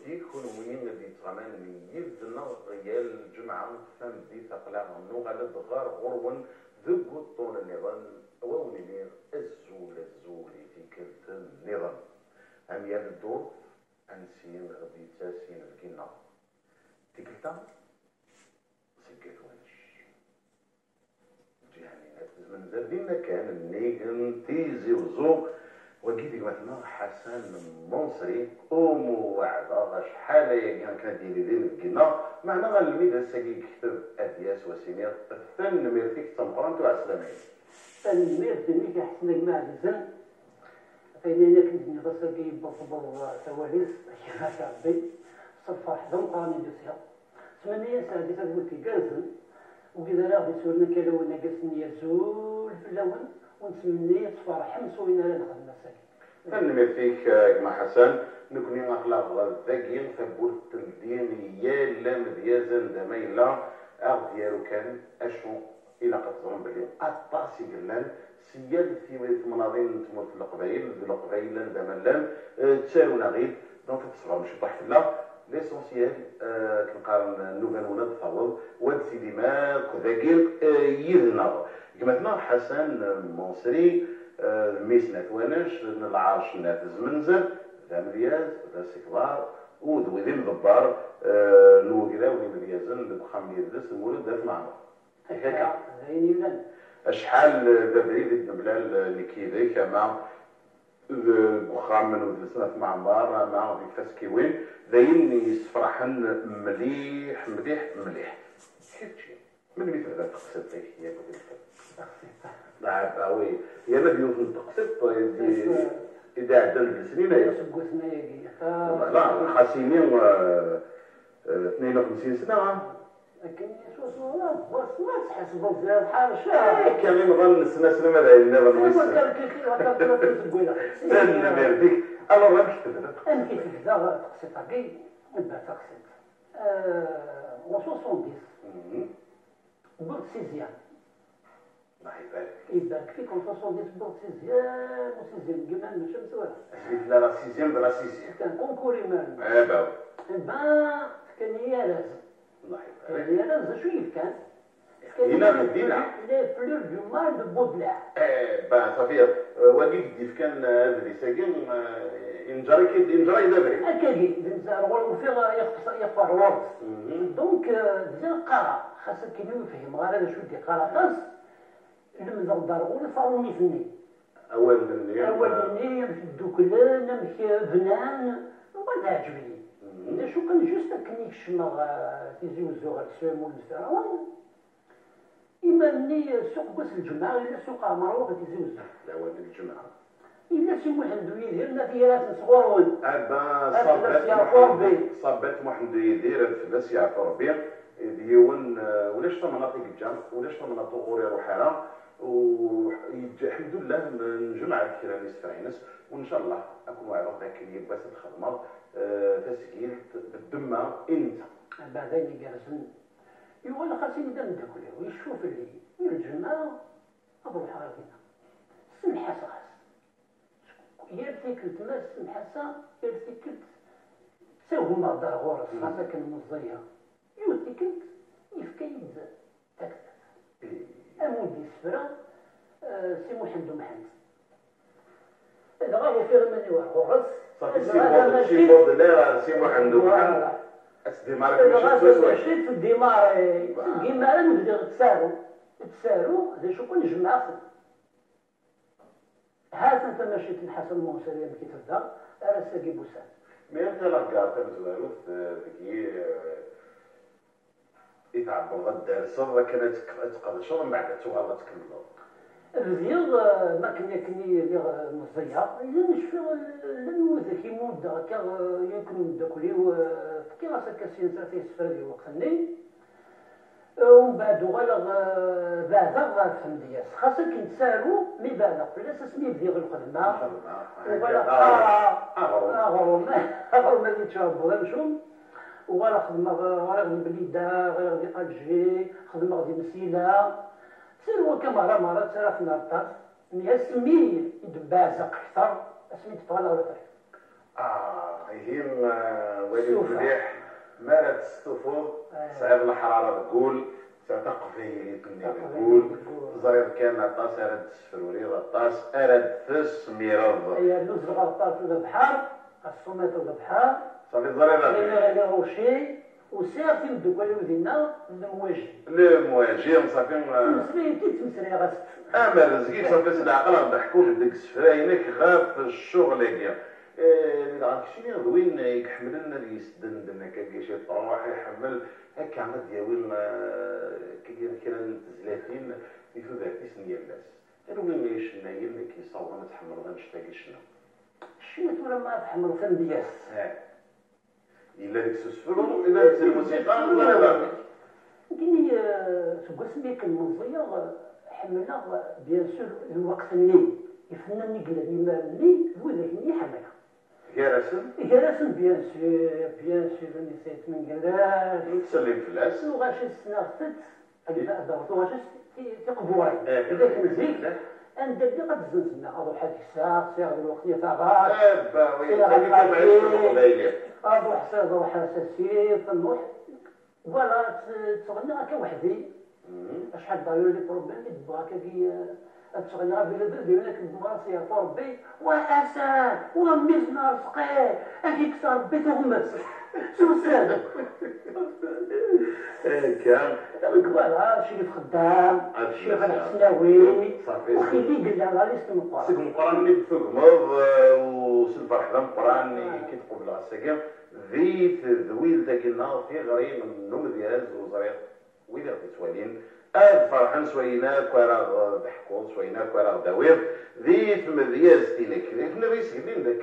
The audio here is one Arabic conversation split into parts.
ديك ونوين دي تغمان يبدنا غيال الجمعة فم دي تقلع منو على الدغار غرون ذو الطول النظام وونينير الزول في كلت النظام هم يردو أنسين غدي تاسين الكينا تكلتا سكت ونش يعني من زردين كان النيجن تيزي وزوق وقيت مثلا حسن المنصري وموعظة شحال يعني كان ديري الكينا معنا غنلميد الساقي كتب أدياس وسينير الثن ميرتيك تمقران تو عسلامين الثن ميرتيك يحسن مع الزن فإن أنا كنت نغسل بصبر تواليس أشياء ربي صفا حضن قراني جسيا ثمانية سادسة قلت جازن وكذا لا غادي سولنا كالو ناقصني يزول في اللون ونتمنى تصفر حمس وين لا نخدم مساكين. فنمي فيك كما حسن نكوني نخلق ذاكين فبول التلدين يالا مديازن دميلا أغ ديالو كان أشو إلا قد ظلم بلي أطاسي قلان سيال في مناظين تموت القبائل دملان تساونا غير دونك تصغر ماشي طاح في الله ليسونسيال كنقارن نوفال ولاد فاول واد سيدي ما كذاكيل يذنا كما حسن المنصري ميسنا توانش العرش نات زمنزل ذا ملياز ذا سكبار ودوي ذي مضبار نوكلا ولي مليازن بخام يدرس المولد ذات معمر هكا زيني لنا شحال دابري ذي بلال اللي كيدي كما بخام من ودرسنا معمر مع ذي فاسكيوين ذاين يسفرحن مليح مليح مليح حيتشي من مثل ذا تقصد يا كنت لا وي يا ما بيوصل تقصد إذا عدل السنين لا خاسينين 52 سنة لكن شو اسمه ما تحسبوا في الحال كان يبغى سنة ماذا ينبغى نوصل سنة مالك أنا ما كتبت أنا كتبت ذا تقصد عقي نبع تقصد و70 برد سيزيان الله يبارك يبارك فيك و70 برد سيزيان وسيزيان جمال من الشمس ولا سميت لا سيزيام بلا سيزيام كان كونكوري مان باو كان ياراز الله يبارك كان ياراز شويه كان هنا في المدينة لي فلور دو مال دو بودلع صافي وديك ديف كان هذا اللي ساكن ينجري دابري هكاكي الغول فيها يخفى الورد دونك بزاف قرا خاصك كي يفهم غير هذا شو دي قرا قص لمن الدار ولا صاوني فني اول مني في الدوكلان مشي بنان وما عجبني شو كان جوست كنيك الشماغ تيزي وزوغ السوام والفراون إما مني سوق بس الجمعة إلا سوق عمروه تيزي وزوغ لا والد الجمعة إلا شي محمد يدير ناديات صغورون صابت محمد يدير الفلاس يعطي ربي ديون ولاش مناطق الجامع ولاش مناطق غوري روحها والحمد لله نجمع الكيراني سفاينس وان شاء الله اكون واعظ ذاك اللي باس الخدمه تسجيل بالدمه انت بعدين جالسين يقول خاصني نبدا ندخل ويشوف اللي الجماعه ابو حركنا سمحه خاص يرتكلت ما سمحه يرتكلت سووا ما دار غورس خاصه كان مزيه يرتكلت يفكيد تكتب أمودي السفرة سي محمد هذا غير في غماني وغرس صافي سي بود لا سي محمد أسدي مارك ماشي شيت في الديمار كيما أنا نبدا تسارو هذا شو كون جمع هات انت مشيت لحسن المنصري كي تبدا راه ساقي بوسان مي انت لا كارت مزوالو ذكي يتعبر غدا الصبر كانت تقدر من بعد تغلط تكملوا الرياض ما كني اللي مزيه الا نشفي لنوذ كي مده كا يمكن داكليو كي راسك كاسين في السفر وقتني ومن بعد غلغ بعد غنفهم ديال خاصك نتسالو مي بالغ بلاصه سمي بدي الخدمه وغلغ اغرو ما يتشابوا نشوف وغير خدمة غير بليدة غير دي ألجي خدمة دي مسيلة سيروا كما مرة سيرا في نارتاس مي سمي يدبازق أكثر اسمي تفعل ولا طريق هي والي مليح ما راه تستفوض صعيب الحراره تقول تعتقفي تقول زرير كان طاس راد تسفروري طاس راد تس ميرض هي لوز غلطات البحر الصومات البحر صافي زرير غير روشي وسير تيمدو كل ودينا المواجهه صافي تمسري تمسري غاست اما رزقي صافي العقل نضحكوا بديك السفراينك غاب في الشغل كاع داك الشيء وين يحمل لنا يسدن دنا كي شي طروح يحمل هكا عمد دياوين كي تزلاتين في ذاتي سنيه الناس قالوا وين يشنايل اللي كيصور ما تحمل غير نشتاقي شنو شنو ولا ما تحمل فن دياس الا ديك السفر الا ديك الموسيقى ولا لا كاين سميك المنظيه حملنا بيان سور الوقت الني يفنني قال لي ما ني هو ذاك الني حملها جراسن بيان سور نسيت من قلاش تسلم فلاس وغاش السناغتت وغاش تقبوري إذا كنزيك أنت اللي قد زنتنا أروح هذيك الساعة سير الوقت يتابعك أروح حساب أروح أساسي فنروح ولا تغنى هكا وحدي شحال داير لي بروبليم دباك كي تغنى بلا دير لك المراسي يا ربي وأسان ومزنا رزقي هذيك ربي تغمس شو سال كان فوالا شي اللي خدام شي غير حسناوي وخيلي قال لها غادي نستمر سيك القران اللي تفقمض وسلف الحرام القران كي تقول لها السكن ذيت ذويل داك النهار في غريم النوم ديال وزريق وين غادي توالين فرحان شوينا كوارا ضحكوا شوينا كوارا داوير ذيت مذياز تينك كنا بيسكدين ذاك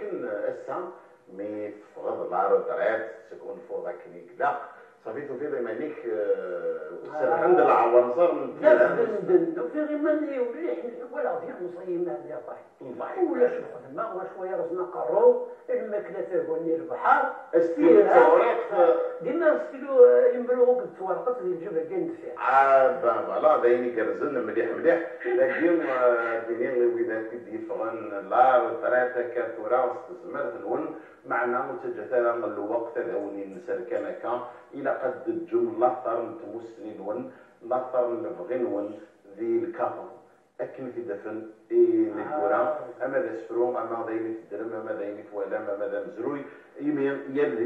الساعه مي تفغض العرض طلعت تكون فوق ذاك لا صافي في مانيك عند العنصر من في غير ماني ولا في مصيمات يا طاي ولا شي خدمه وشويه رزنا قرو الماكله تاكلني البحر ديما ستيلو يمبلوك التورقات اللي الجبل كاين فيها فوالا دايني كرزن مليح لكن ديني الوليدات كي فران لا ثلاثه كاتورا واستزمرت الون معنا متجثرا من الوقت الاولي نسال كان الى قد الجمله طار نتمسني الون لا طار نبغي نون ذي الكافر اكن في دفن نكورا اما ذا سفرو اما دايني في الدرم اما دايني في ولام اما ذا مزروي يلي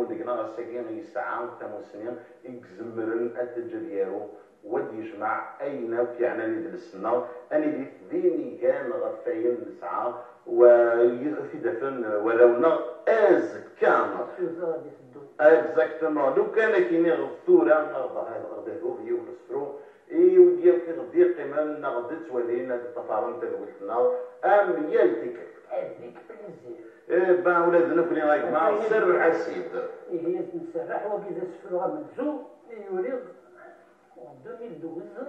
ديقنا غاساكين يسعى تمسنين يكزمرن اتجريارو ودي يجمع اين في عنان السنه اني ديني كان غفاين نسعى وفي دفن ولونا از كان اكزاكتومون لو كان كاين غثوره غداو هي ونسفرو وديال كي غدي قيمه نغدت ولينا التفارن تلوثنا ام يالتك هذيك بليزير با ولادنا كلي راك مع سر حسيد هي تنسرح وكذا سفروها منزو يولد en 2012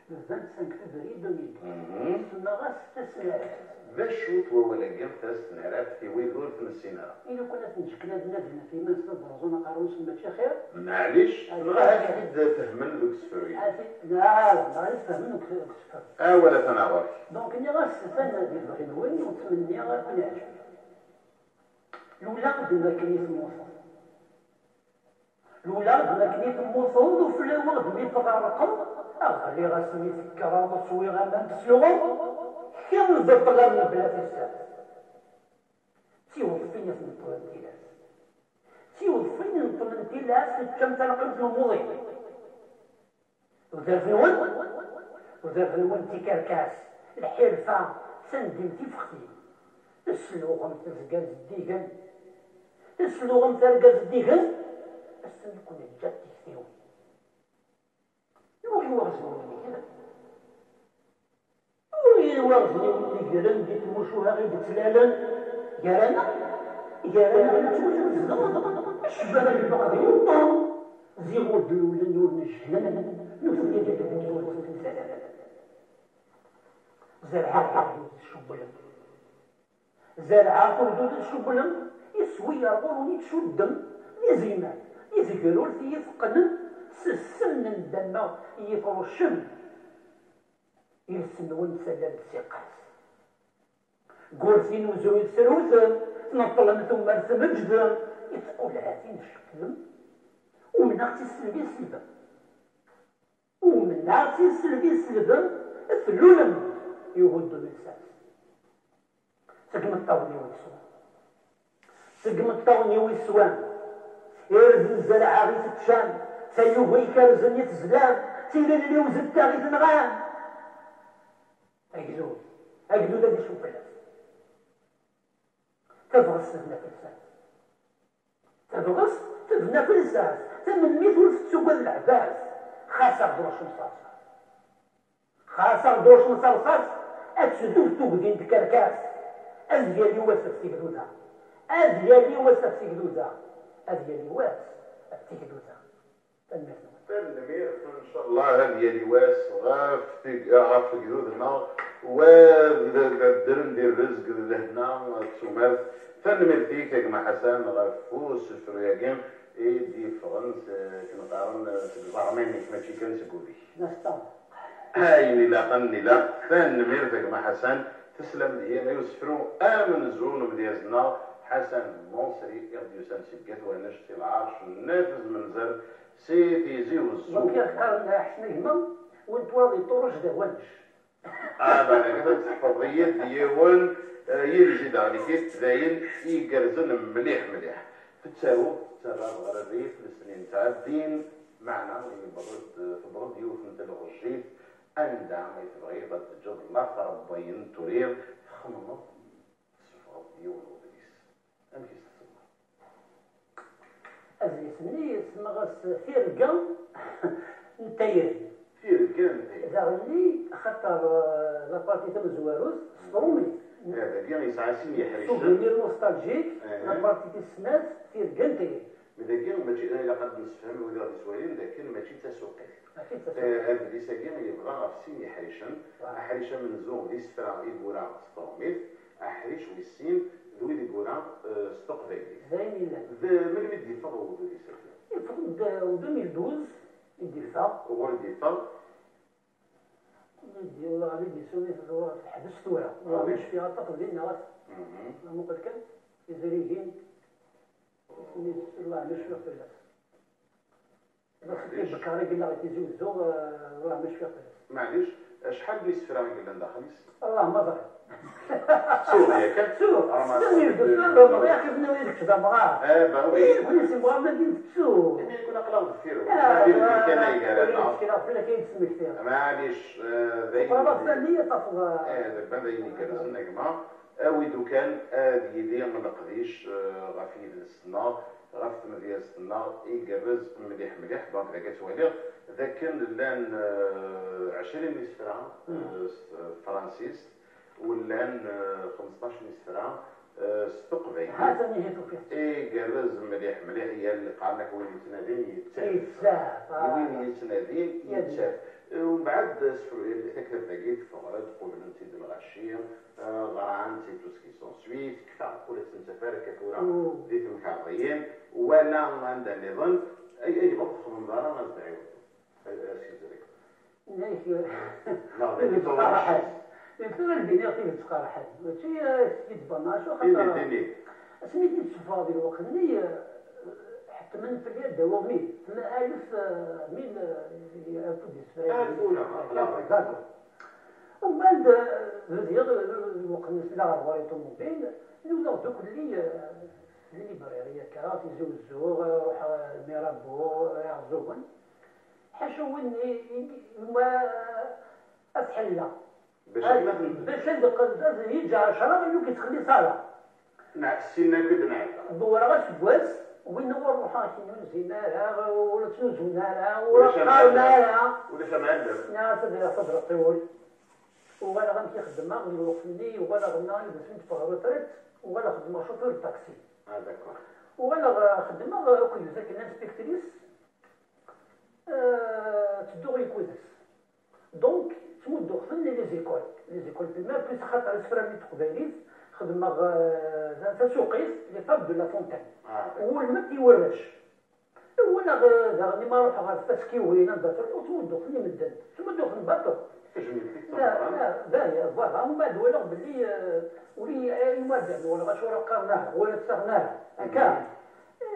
le 25 février 2012 سنة ستة باش ولا قلت السنارات في ويدور في السينارة إلا كنا تنشكنا بنادنا في منصة درزونا قاروس ماشي خير معليش غادي تفهمن دوك السفري لا غادي تفهمن دوك السفري ولا تناول دونك اني غنستنى ديال الغنوين ونتمنى غنكون عاجبني الأولى بدنا كنيس موصل الأولى بدنا كنيس موصل وفي الأول بدي تغرقم اللي غاسمي فكرة وصويغة ما نتسلوهم كم زطلة من بلاد السادس تيوفينا في الطلنتيلاس تيوفينا الطلنتيلاس كم تلقمت الموضي وذا فنون تيكركاس الحرفة سندم تيفختي تسلوغم تزقاز الديقن تسلوغم ترقاز الديقن السن يكون الجاد تيكتيوي يوحي وغزوني كذا وغزني ولي قرن ديت موشوها غير بتلالا قرانا نتوجه الزغط الشباب اللي بقى يوطا زيغو دلولا نور نشهنا نفلي ديت بنتور زرعة الشبلم زرعة كردود الشبلم يسوي يرغوني تشدم يزينا يزيقرول في يفقن سسن الدم يفرشم يرسم ونسلم السقاس قول فين وزوي السروث تنطلم ثم رسم جدًا يتقول هذه نشكلم ومن أختي السلبي سلبا ومن أختي السلبي سلبا ثلولم يغض بالساس سقم الطاوني ويسوان سقم الطاوني ويسوان يرز الزرع غي تتشان سيوهي كارزن يتزلام سيلا اللي وزدتا غي تنغان أجدود هذه شوف الناس تبغص تبنى في الساس تبغص تبنى في الساس تمنميت ولف تسوق العباس خاسر دروش مصاصة خاسر دروش مصاصة أتسدوف توقدين بكركاس أزيالي واسف سيقدودا أزيالي واسف سيقدودا أزيالي واسف سيقدودا تنمير ان شاء الله هذه لواس غاف قدودنا ودرن ديال الرزق لهنا تسومات تنمير ديك يا جماعه حسن غافوس الفرياقين دي فرنس كنقارن الزعرمين ماشي كنسكولي نستطيع هاي لا تنمير يا جماعه حسن تسلم ديالنا يوسفرو امن زون ديالنا حسن المنصري يغدي سانسيكات وانا شتي العرش نافذ منزل سيدي زي والزوج وكي قال حسن يهمم وانت واضي طرش دوانش انا كده تحفظ ديوان يزيد عليك تداين يقرزن مليح تتساوى تسرى الريف للسنين تاع الدين معنا اللي برد ديوف نتا الغجيت اندع ما يتبغي ضد الجد الله فربين ترير خممت صفر ديوان وبليس امشي تسمى أزيسني يسمى غاس فيرقا نتايري إذا اللي خطر لابارتي تم زواروس صدرومي هذا كان يسعى سيني حريشة سوفينير نوستالجيك لابارتي تسناس فيرقا نتايري ماذا كان ماشي انا قد نفهم ولا غادي سوالين لكن ماشي تسوقات هذا اللي ساكن اللي بغا في سيني حريشة من زوم دي سفرا يبورا صدرومي حريش ويسين ذوي دي بورا ستوقفيلي زين لا من اللي يفضل ذوي ساكن يفرض 2012 يدفع ورديفا والله غادي يسوي في الحبس ثورة مش فيها الطفل ديالنا غاس ما قلت كان يزريجين الله مش فيها فلاس بس بكاري قلنا غادي يزوزو الله مش فيها فلاس معليش شحال ديال السفرة قلنا داخليس الله ما ظهر سوريا كان شوف ما ياخذ نوي الكتابه بغاه باغي بغيتي بغا ما شوف كنا قلاو الفيرو كان يقال لنا كاين تسمي كثير معليش طلبات فنيه تفضل دابا دايما كان جماعه ويدو كان ديالي ما نقضيش غافي السنه غاف ديال السنه يقرز مليح دونك ذاك توالي ذاك كان لان 20 سفره فرانسيس ولان 15 سفره استقبل هذا نهيتو فيه قرز مليح هي اللي قالك وين يتنادين يتساف وين يتنادين يتساف ومن بعد اللي تكتب تاكيد فغرد قبل نتيد الغشيه غران سي تو سكي سون سويت كفا قولت نتفارك كورا ديت مكعطيين وانا عندها نظن اي بطخ من دارا ما نزعيو يمكن البناء في التقارحات ماشي سيد بناشو خاطر سميتي الصفاضي الوقت اللي حتى من في اليد دوامي 1000 ميل ومن بعد الوقت نسلا غاريتو موبيل نوضو دوك اللي ليبراريه كرات يزوزو روح ميرابو يعزوون حاشوين ما اسحل باش هذا يجي 10 يمكن تخلي صاله نعسينا كدنا الدوره غاش بواس وين هو الروحات نزيناها ولا تنزوناها ولا قالناها ولا معلم ناس اللي صدر الطول ولا غنمشي خدمه غير الوقت اللي ولا غناني باش نتفرغ ريتريت ولا خدمه شوفير الطاكسي داكور ولا خدمه كل ذاك الانسبكتريس تدو غير كويس دونك تمدو خدمني لي زيكول في المال بليس خاطر السفره اللي تقباليس خدمه تسوقيس لي طاب دو لا فونتين هو الماء تيورش ولا غني ما نروح غير فاسكي وين ندخل وتمدو خدمني مدن تمدو خدمه باطل كجميل لا لا باهي فوالا ومن بعد ولغ باللي ولي يمادع ولا غاش ورا قرناه ولا تسغناه هكا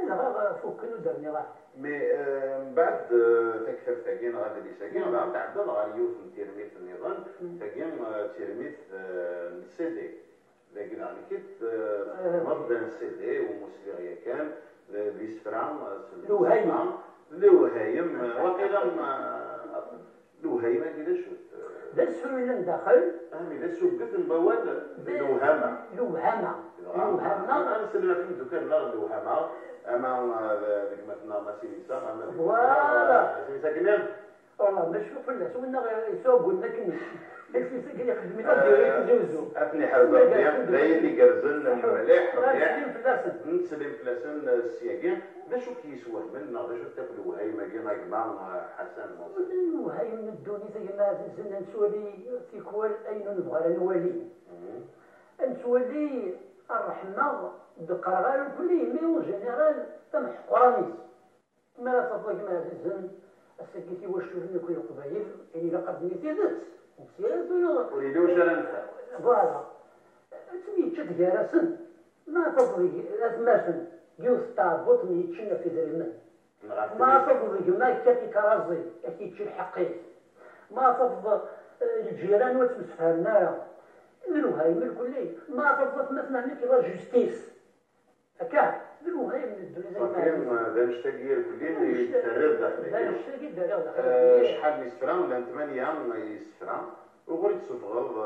لا فكنو درني راه مي من بعد تكثر تاكين غادي لي ساكين غادي تعدل غادي يوف تيرميت النظام تاكين تيرميت السي دي لكن يعني كيت مرض السي دي ومسلي كان بيسفران لوهايم وقيلا لوهايم كذا شو لا سفر ولا ندخل لا شو قلت نبوال لوهامة أنا سلمنا في الدكان لا لوهامة أما ذيك مثلا ما سيريسا أما فوالا سيريسا كنين والله ما شوف الناس ونا يسوقوا لنا كني الفيسا كي خدمتها ديالي تجوزو أثني حلبة داير اللي قرزن المليح نسلم فلاسن نسلم فلاسن السياقين لا شو كيسوى منا لا شو تاكلوا هاي ما كاين جماعة حسن وهاي من الدوني زي ما زلنا نسولي تيكوال أين نبغى نولي نسولي الرحمة بالقرغال الكلي مي اون جينيرال تمحقرانيس ما لا تطلق ما زلزن السكيتي واش شوفني كل القبايل يعني لقد نتيدت ومسيرات وليدي واش انا نفهم فوالا تميتشد كارسن ما تطلق أزماشن يوث تابوت ميتشن في دريمن ما تطلق ما كاتي كرازي كي تشي الحقيق ما تطلق الجيران وتمسفهمنا هاي من الكلي ما تطلق مثلا هناك لا جوستيس هكا هاي من الدنيا فاكرين ذا نشتاقي الكلي يترد ذا نشتاقي الدرير شحال يسفران ولا 8 يسفران وغريت سفغض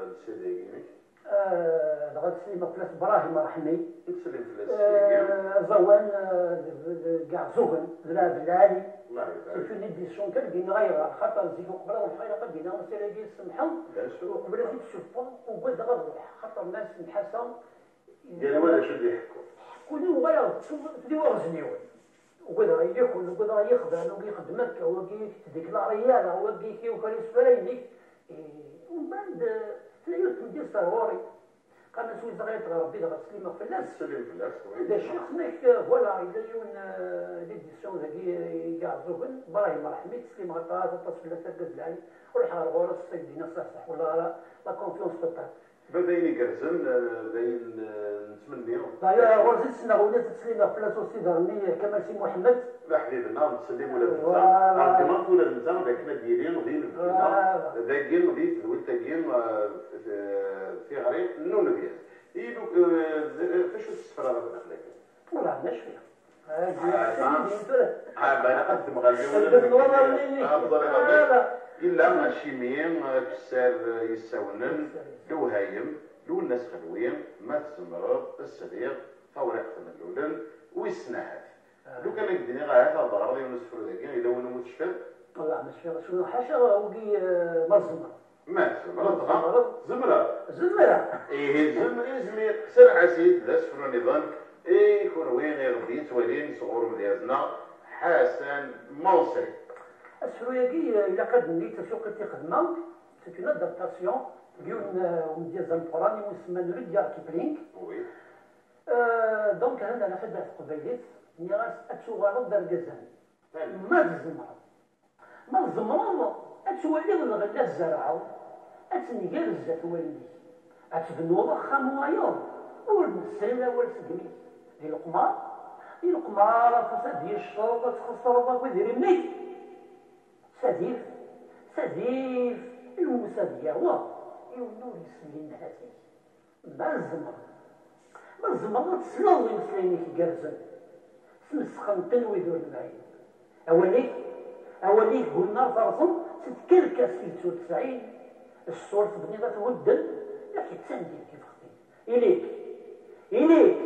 السيديينك لغاية سليمة فلاس براهيم رحمي نسلم فلاس زوان كاع زوغن لا بالعالي الله يبارك في نديسيون كان غير خاطر زيدو قبل الخير قدينا مسيري السمحه وقبل في الشفا وقد غروح خاطر الناس نحسن قال ولا شو يحكوا كل وغير في وغزنيون وقد ياكل وقد يخدم ويخدمك وكي تديكلاريا وكي كيوكل سفريني ومن بعد تلاقيو تمدي صغوري قام نسوي صغير ربي دغا سليمة فلاس سليم فلاس إذا شيخناك فوالا إذا يون ليديسيون ذاكي كاع زوبن براهيم رحمي سليمة غطاها تصفيلات قد العالي وروح على الغورس الصيد دينا صح ولا لا كونفيونس توتال بدايني كرزن بداين نتمنيو لا ورزيت سنة ولات سليمة فلاس وسيدرني كمال سي محمد لا حبيبنا نتسلم ولا ننسى كمان ولا ننسى ذاكنا ديالين ودين ذاكين ودين والتاكين في غريب نون بيان يدوك فاش السفرة داخلك ولا عندناش فيها انا قد مغالبين إلا ماشي مين كسار يساونن لو هايم لو الناس خلوين ما تسمرض السرير فوريق تملولن ويسنعت لو كان يديني غير هذا ضرر ونسفر ذاك إذا ونو متشفى والله مش شنو حاشا وقي مرزمة ما زمرة إيه زمير سرع سيد لا سفر نظام إيه يكون وين يغدي توالين صغور مديازنا حسن منصري السروياكي إلا قد نيت سوق خدمة سيت اون ادابتاسيون ديال وديال زنبوراني مسمى روديار كيبلينغ وي دونك هذا أنا خدمت قبيلات نيراس أتشوغالط دار كازان ما الزمران أتولي الغلا الزرعة أتنقال الزات والدي أتبنو خام وايور والمسلة والسقمي ديال القمار فساد ديال الشرطة تخسر وديري مني سديف الموسى ديالو يونو يسمي هاتي ما الزمر تسلو يمسليني كي كارزن سمسخن تنويدو المعين أوليك قلنا فرصم تتكركس في 99 الصور في بنيضة تودن لكن تسندي كيف خطيت إليك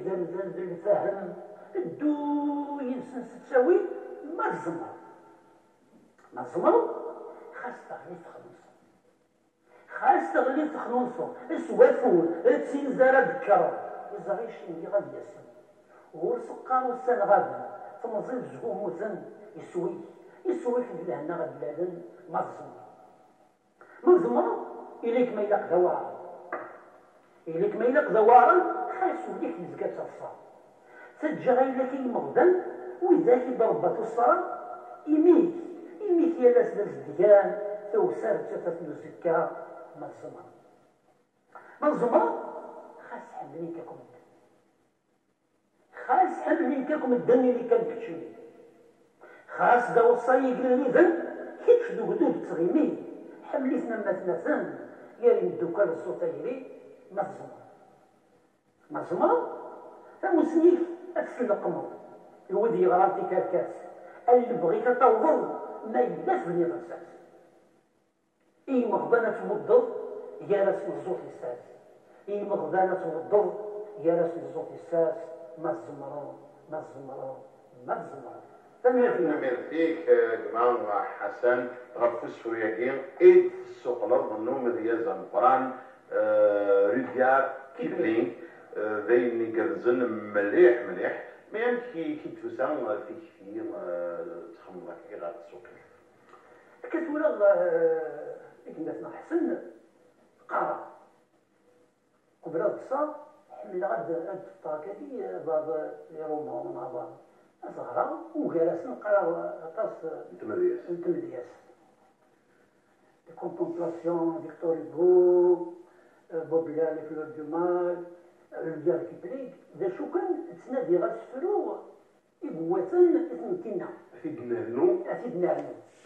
ذا الفهم الدو ينسنس تساوي ما الزمر خاص تغلي تخلصو اسوافون تسينزارا بكرة يزغيش اللي غادي يسن ورسقا والسن غادي تمزيد زهوم وزن يسوي في الهنا غاد بلادن ما الزمر إليك ما يلاق دوارا خاصو ليك يزكا تصار تجا غير كي مغدن وإذا كي ضربات الصرا يميت يا ناس الدجان توسر تتسلو سكا منظمة منظمة خاص حملين كاكم الدم خاص حملين كاكم الدم اللي كان كتشوي خاص دا وصايق لليذن كيتش دوكدود تغيمي حمليتنا مثلا يا الدكان الصوتيري منظمة فمسنيك أتسلقمو الودي غرامتي كاركاس اللي بغيت توضل ما يبداش بني غساس إي مغبانة تمضل يا راس الزوط الساس إي مغبانة تمضل يا راس الزوط الساس مزمرو نمر فيك جماعة حسن غفوس فرياقين إيد السوق الأرض النوم ديال زنفران روديار كيبلينغ ذين يقرزن مليح ميم كي توسان في كثير تخمر كي غاد السوق كتولى كنا حسن قارة قبل الصا حمل غاد الطاكتي بعض رومان بعض صغرى وجالس نقرا طاس التمدياس كونتمبلاسيون فيكتور هوغو بوبلان لي فلور دو مال روديار كيبلينغ دا شو كان تسنادي غتسفرو إقواتن تمكنا في دنانو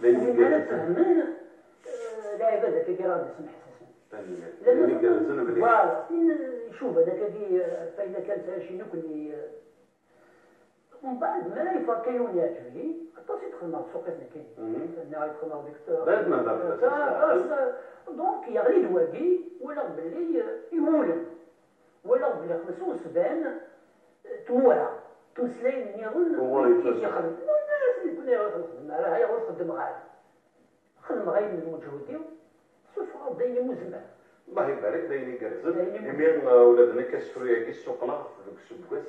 وين كانت تهمن لاعب هذاك كي راه اسم حساسن لأن فوالا فين يشوف هذاك كي فإذا كانت شي نكني ومن بعد ما يفكرون يعجبني حتى يدخل مع السوق كاين انا يدخل مع ديك دونك يغلي الواقي ولا بلي يولد ولا بلي 75 تمورا تمسلين يظن كيف يخدم الناس يكون يخدم راه هي خدم غير خدم غير من مجهودي شوف دايني مزمع الله يبارك دايني كرزن يمين ولادنا كسفروا ياكي السوق لا في السوق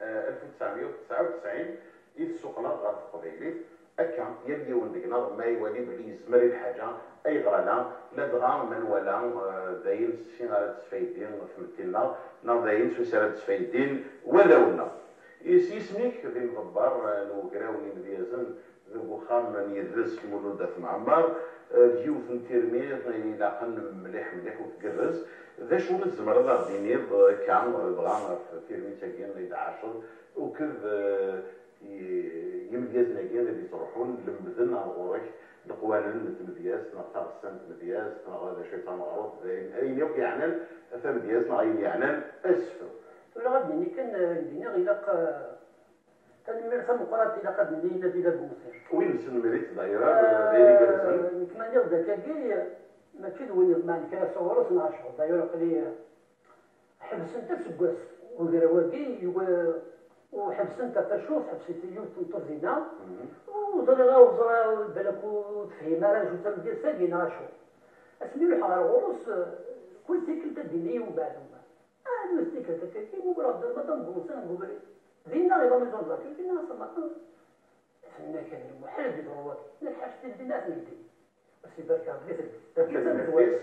1999 يتسوقنا غير القبيلي أكا يبدي وندقنا ما يولي بلي يزمر الحاجة أي غرانا لا دغا من ولا داين شي غالا تسفايدين فهمتينا نا داين شي سالا تسفايدين ولا ولا يسميك ذي الغبار نوكراوني مديازن ذو خام من يدرس في مولودة في معمر ديوث نتيرمي إلا قن مليح وتقرز ذا شو الزمر ذا دينيض كان بغا في تيرمي تاكين 11 وكذ يمديازنا كين اللي تروحون لمبذن على غورك دقوانا مدياز نختار السنة مدياز هذا شيء تمغروط أين يوك يعنن فمدياز نغين يعنن أسفل ولا غادي كان الدنيا غيلاق كان المرسى مقرات إلى قد مدينة بلاد بوصير وين سنمريت دايرة دايري كرزن كمان يغدا كاكي ما تشد وين معني كان صورة 12 دايرة قلي حبس انت سكواس وقراواكي وحبس انت تشوف حبسيت يوم تنتظينا وزرا وزرا بالك وتفهم راه جو تمدي ساقي ناشو اسمي له حار غروس كل تيكل تديني وبعد ما نستيكل تكاكي وبراد ما تنقول سنقول دينا غير ما يزول لك دينا صما فينا كان محل بدروات نحاش الناس ندي بس يبارك الله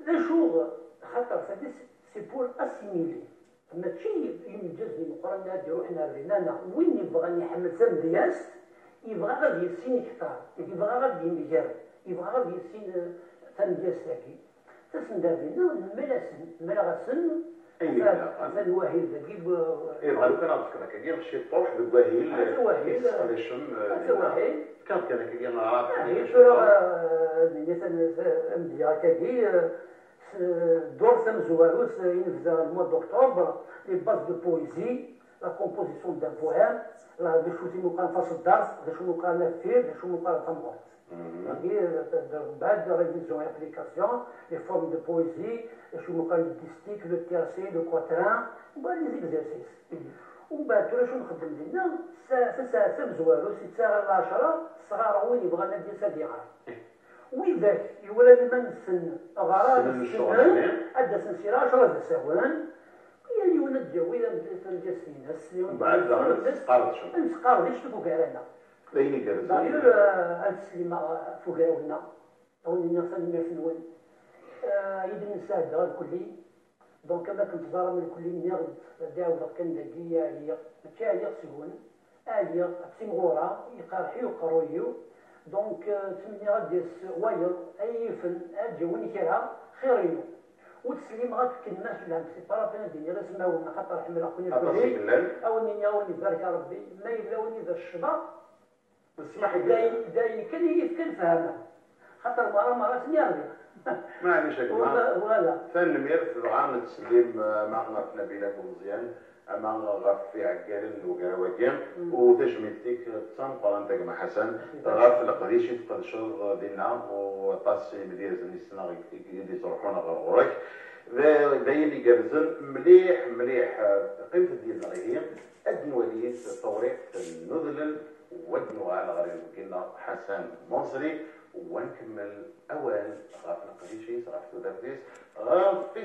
لا شو خاطر سي بور اسيميلي ماشي يمجزني مقارنة هادي روحنا رينانا وين يبغى يحمل سام دياس يبغى غادي يسين يختار يبغى غادي يمجر يبغى غادي يسين سام دياس تاكي تسندر بينا ملاسن فالواهيل ذاكي يبغى لو كان عرفك كي غشي طوح بالواهيل الواهيل كان كي نعرف مثلا امديا كي دور سمزواروس ينفذ المواد d'octobre les bases de poésie la composition d'un poème باش نقال فاصل الدرس باش نقال الفير باش نقال تمغوت بعد ريفيزيون ابليكاسيون لي فورم دو بويزي باش نقال الديستيك لو تيرسي لو كواتران وبعد لي زيكزارسيس ومن بعد شنو نخدم لينا سمزواروس يتساغر العشرة صغار وين يبغى ندير سديغار وإذاك يولد من السن غراد السن أدى سنسيرا 10 سوان هي اللي ولد جويلة مثل جسينا بعد نسقارد شو نسقارد ايش تبغى علينا ليني كرزي داير السليمة فوقاونا أو نغسل المرسنون يدن نساعد الكلي دونك كما كنت ضارب من الكلي نغد داود كان دقيقة عليا ماشي عليا سهون عليا بسيمغورا يقارحيو قرويو دونك تمني غادي وايض اي فن اجي وين كيرها خيرينو وتسليم غاد كلمه في الهم سي با فين الدنيا لا سماونا خاطر حمل اخويا الكل اوني اوني بارك ربي ما الا وني ذا الشبا اسمح لي داي كان فهمها خاطر مرة سنيرني معليش ولا فن ميرث العام تسليم معنا في نبيلة ومزيان معنا غاف في عكارن وكراوكيم وتجميلتك تنقل انت كما حسن غاف القديش تقدشر دينا وطاسي مديز نيسنا يدي تروحونا غورك داين يقرزن مليح قيمة ديالنا غير ادن وليد توريق النذلل ودنو على غريب كنا حسن مصري ونكمل اوان غاف القديشي غاف تودرتيس غاف في